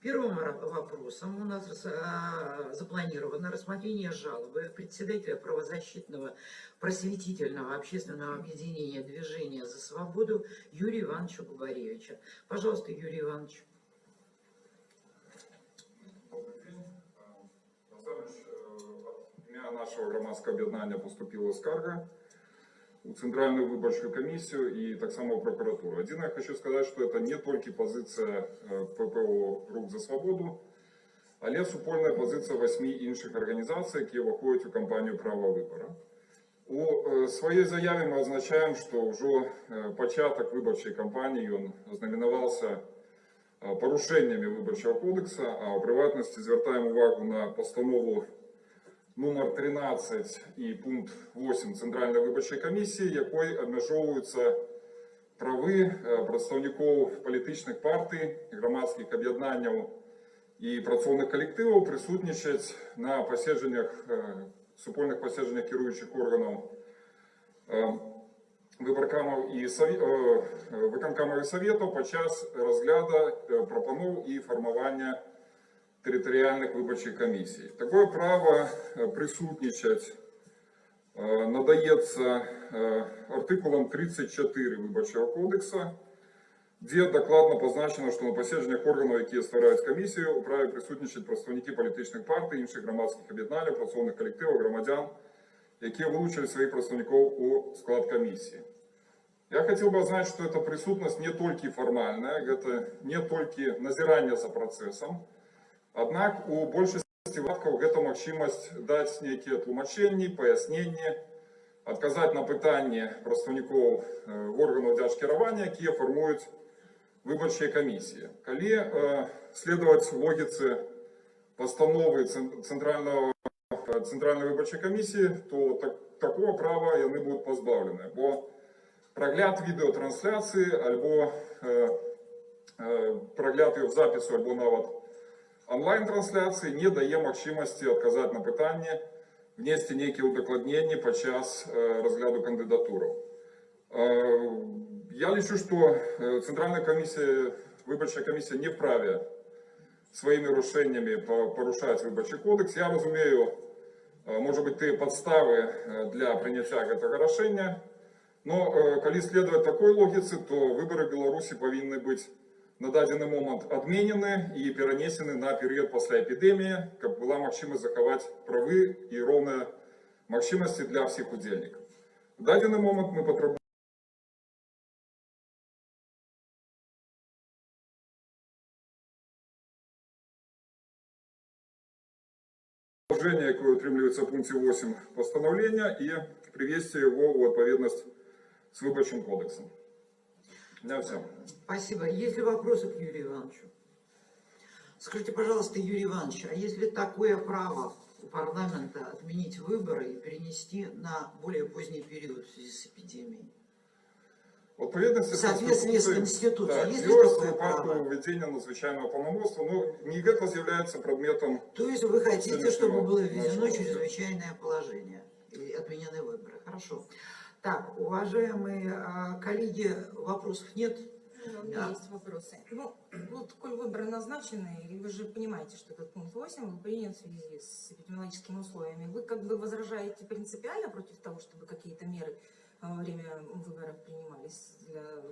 Первым вопросом у нас запланировано рассмотрение жалобы председателя правозащитного просветительного общественного объединения «Движение за свободу» Юрия Ивановича Губаревича. Пожалуйста, Юрий Иванович. Добрый день. От ім'я нашого громадського об'єднання поступила скарга у Центральную выборчую комиссию и так само в прокуратуру. Один, я хочу сказать, что это не только позиция ППО «Рух за свободу», але супольная позиция 8 інших організацій, які входять у кампанію права вибору. У своей заяве мы означаем, что уже початок выборчей кампании он ознаменовался порушеннями Виборчого кодексу, а в приватности звертаем увагу на постанову номер 13 і пункт 8 Центральної виборчої комісії, якою обмежовуються прави представників політичних партій, громадських об'єднань і працівних колективів присутнічати на посідженнях, супольних посідженнях керуючих органів виконкомів і советів під час розгляду пропонов і формування територіальних виборчих комісій. Таке право присутнічати надається артикулом 34 Виборчого кодексу, де докладно позначено, що на посідженнях органів, які створюють комісію, у праві присутнічать представники політичних партій, інших громадських об'єднань, працівних колективів, громадян, які вилучили своїх представників у склад комісії. Я хотел бы отметить, что эта присутность не только формальная, это не только назирание за процессом, однако у большинства випадків это можливість дать некие тлумачення, пояснення, отказать на питання представників органів держкерування, які формують виборчі комісії. Коли слідувати логіці постанови Центральної виборчої комісії, то такого права вони будуть позбавлені. Бо прогляд відеотрансляції, або прогляд його запису, або навіть онлайн-трансляції не дає можливості відказати на питання, внести некі удокладнення під час розгляду кандидатури. Я лічу, що Центральна комісія, виборча комісія не вправі своїми рішеннями порушати Виборчий кодекс. Я розумію, може бути, ті підстави для прийняття цього рішення. Но коли слідувати такій логіці, то вибори в Білорусі повинні бути на даний момент відмінені і перенесені на період після епідемії, щоб була можливість заховати прави і рівні можливості для всіх удільників. В даний момент ми потребуємо положення, яке утримується в пункті 8 постановлення, і привести його у відповідність с Выборчим кодексом. У меня все. Спасибо. Есть ли вопросы к Юрию Ивановичу? Скажите, пожалуйста, Юрий Иванович, а есть ли такое право у парламента отменить выборы и перенести на более поздний период в связи с эпидемией? В соответствии с Конституцией. Есть ли такое право введения надзвичайного полномочия, но не это является предметом... То есть вы хотите, чтобы было введено чрезвычайное положение и отменены выборы? Хорошо. Так, уважаемые коллеги, вопросов нет? У меня есть вопросы. Ну, вот, коль выборы назначены, и вы же понимаете, что этот пункт 8 был принят в связи с эпидемиологическими условиями, вы как бы возражаете принципиально против того, чтобы какие-то меры во время выборов принимались для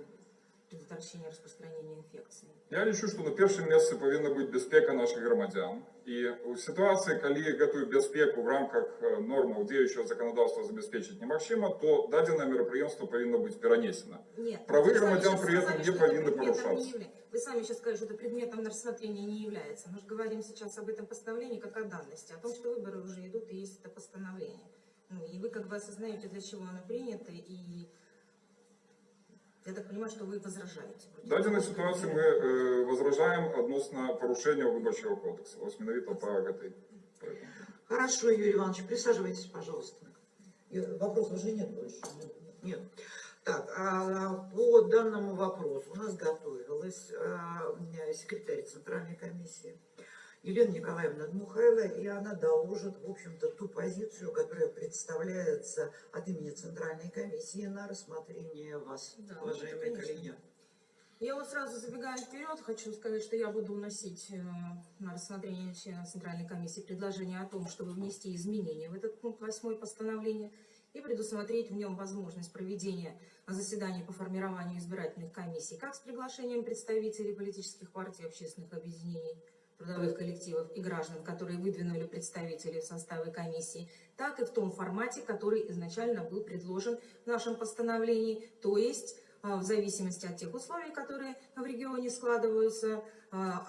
предотвращения распространения инфекции? Я лічу, що на першому місці повинна бути безпека наших громадян. І у ситуації, коли цю безпеку в рамках норм діючого законодавства забезпечити неможливо, то дадене мероприємство повинно бути перенесено. Нет. Прави громадян при этом не повинны порушаться. Вы сами сейчас сказали, что это предметом рассмотрения не является. Мы же говорим сейчас об этом постановлении как о данности, о том, что выборы уже идут и есть это постановление. Ну, и вы как бы осознаете, для чего оно принято, и я так понимаю, что вы возражаете. В даній ситуації ми возражаємо относно порушення Виборчого кодексу. Ось менавіто по этой. Хорошо, Юрий Иванович, присаживайтесь, пожалуйста. Вопросов уже нет больше? Нет. Так, по данному вопросу у нас готовилась секретарь Центральной комиссии Елена Николаевна Дмухайла, и она доложит, в общем-то, ту позицию, которая представляется от имени Центральной комиссии на рассмотрение вас, да, уважаемые коллеги. Я вот сразу забегая вперед, хочу сказать, что я буду вносить на рассмотрение члена Центральной комиссии предложение о том, чтобы внести изменения в этот пункт 8 постановления и предусмотреть в нем возможность проведения заседаний по формированию избирательных комиссий как с приглашением представителей политических партий, общественных объединений, трудовых коллективов и граждан, которые выдвинули представителей в составе комиссии, так и в том формате, который изначально был предложен в нашем постановлении, то есть в зависимости от тех условий, которые в регионе складываются.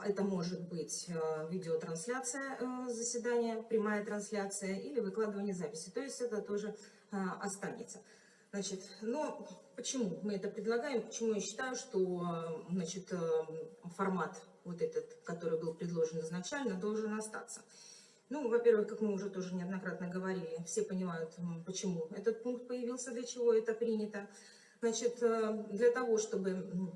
Это может быть видеотрансляция заседания, прямая трансляция или выкладывание записи. То есть это тоже останется. Значит, но почему мы это предлагаем? Почему я считаю, что значит, формат вот этот, который был предложен изначально, должен остаться? Ну, во-первых, как мы уже тоже неоднократно говорили, все понимают, почему этот пункт появился, для чего это принято. Значит, для того, чтобы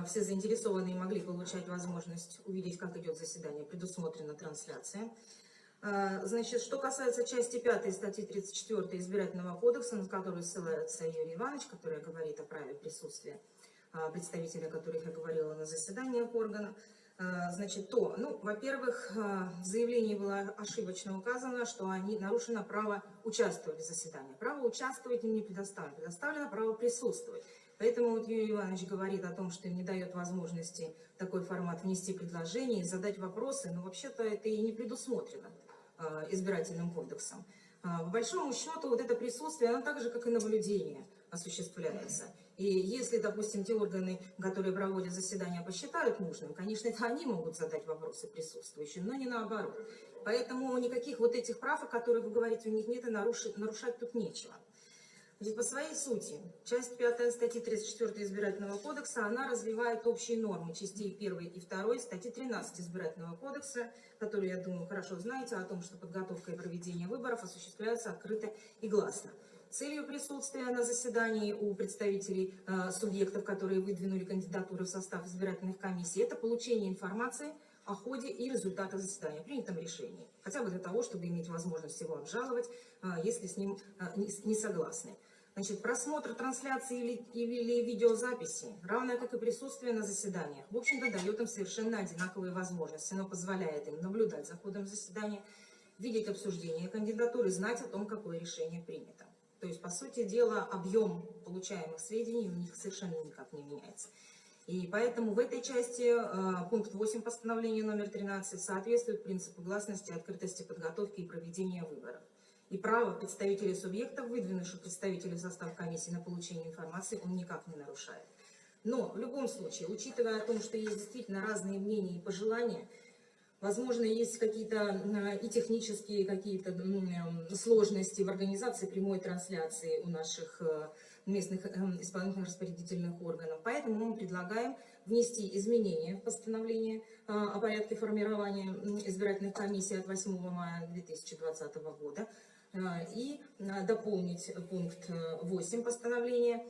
все заинтересованные могли получать возможность увидеть, как идет заседание, предусмотрена трансляция. Значит, что касается части 5 статьи 34 Избирательного кодекса, на которую ссылается Юрий Иванович, которая говорит о праве присутствия представителей, о которых я говорила на заседаниях органа, значит, то, ну, во-первых, в заявлении было ошибочно указано, что нарушено право участвовать в заседании. Право участвовать им не предоставлено, предоставлено право присутствовать. Поэтому вот Юрий Иванович говорит о том, что им не дает возможности такой формат внести предложение и задать вопросы, но вообще-то это и не предусмотрено избирательным кодексом. По большому счету, вот это присутствие, оно так же, как и наблюдение, осуществляется. И если, допустим, те органы, которые проводят заседания, посчитают нужным, конечно, это они могут задать вопросы присутствующим, но не наоборот. Поэтому никаких вот этих прав, о которых вы говорите, у них нет, и нарушать тут нечего. Значит, по своей сути, часть 5 статьи 34 Избирательного кодекса, она развивает общие нормы частей 1 и 2 статьи 13 Избирательного кодекса, которую, я думаю, хорошо знаете, о том, что подготовка и проведение выборов осуществляются открыто и гласно. Целью присутствия на заседании у представителей субъектов, которые выдвинули кандидатуры в состав избирательных комиссий, это получение информации о ходе и результатах заседания, принятом решении, хотя бы для того, чтобы иметь возможность его обжаловать, если с ним не согласны. Значит, просмотр трансляции или видеозаписи, равно как и присутствие на заседаниях, в общем-то, дает им совершенно одинаковые возможности, но позволяет им наблюдать за ходом заседания, видеть обсуждение кандидатуры, знать о том, какое решение принято. То есть, по сути дела, объем получаемых сведений у них совершенно никак не меняется. И поэтому в этой части пункт 8 постановления номер 13 соответствует принципу гласности, открытости подготовки и проведения выборов. И право представителей субъектов, выдвинувших представителей в состав комиссии на получение информации, он никак не нарушает. Но в любом случае, учитывая о том, что есть действительно разные мнения и пожелания, возможно, есть какие-то и технические какие-то сложности в организации прямой трансляции у наших местных исполнительных распорядительных органов. Поэтому мы предлагаем внести изменения в постановление о порядке формирования избирательных комиссий от 8 мая 2020 года и дополнить пункт 8 постановления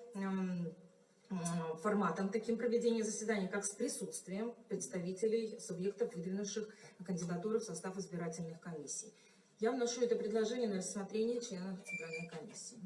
форматом таким проведения заседаний, как с присутствием представителей субъектов, выдвинувших кандидатуры в состав избирательных комиссий. Я вношу это предложение на рассмотрение членов Центральной комиссии.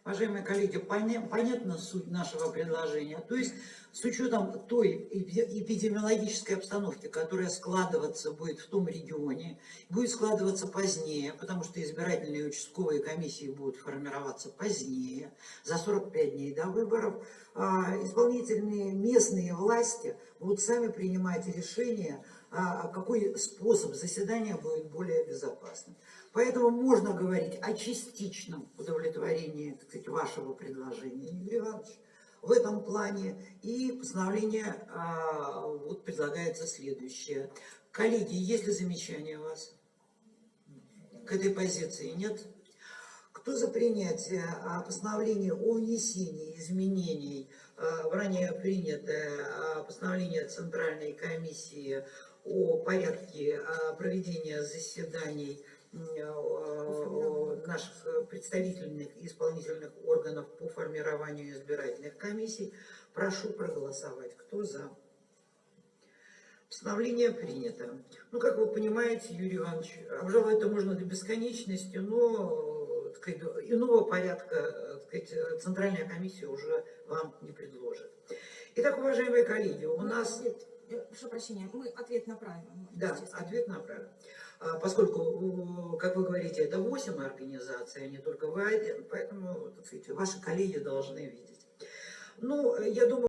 Уважаемые коллеги, понятна суть нашего предложения. То есть с учетом той эпидемиологической обстановки, которая складываться будет в том регионе, будет складываться позднее, потому что избирательные участковые комиссии будут формироваться позднее, за 45 дней до выборов, исполнительные местные власти будут сами принимать решение, какой способ заседания будет более безопасным. Поэтому можно говорить о частичном удовлетворении, так сказать, вашего предложения, Юрий Иванович, в этом плане. И постановление вот предлагается следующее. Коллеги, есть ли замечания у вас к этой позиции? Нет? Кто за принятие постановления о внесении изменений в ранее принятое постановление Центральной комиссии о порядке проведения заседаний наших представительных и исполнительных органов по формированию избирательных комиссий, прошу проголосовать. Кто за? Постановление принято. Ну, как вы понимаете, Юрий Иванович, обжаловать это можно до бесконечности, но, так сказать, иного порядка, так сказать, Центральная комиссия уже вам не предложит. Итак, уважаемые коллеги, у нас... Нет, прошу прощения, мы ответ направим. Да, естественно. ответ направлен. Поскольку, как вы говорите, это 8 организаций, а не только вы один, поэтому, так сказать, ваши коллеги должны видеть. Ну, я думаю,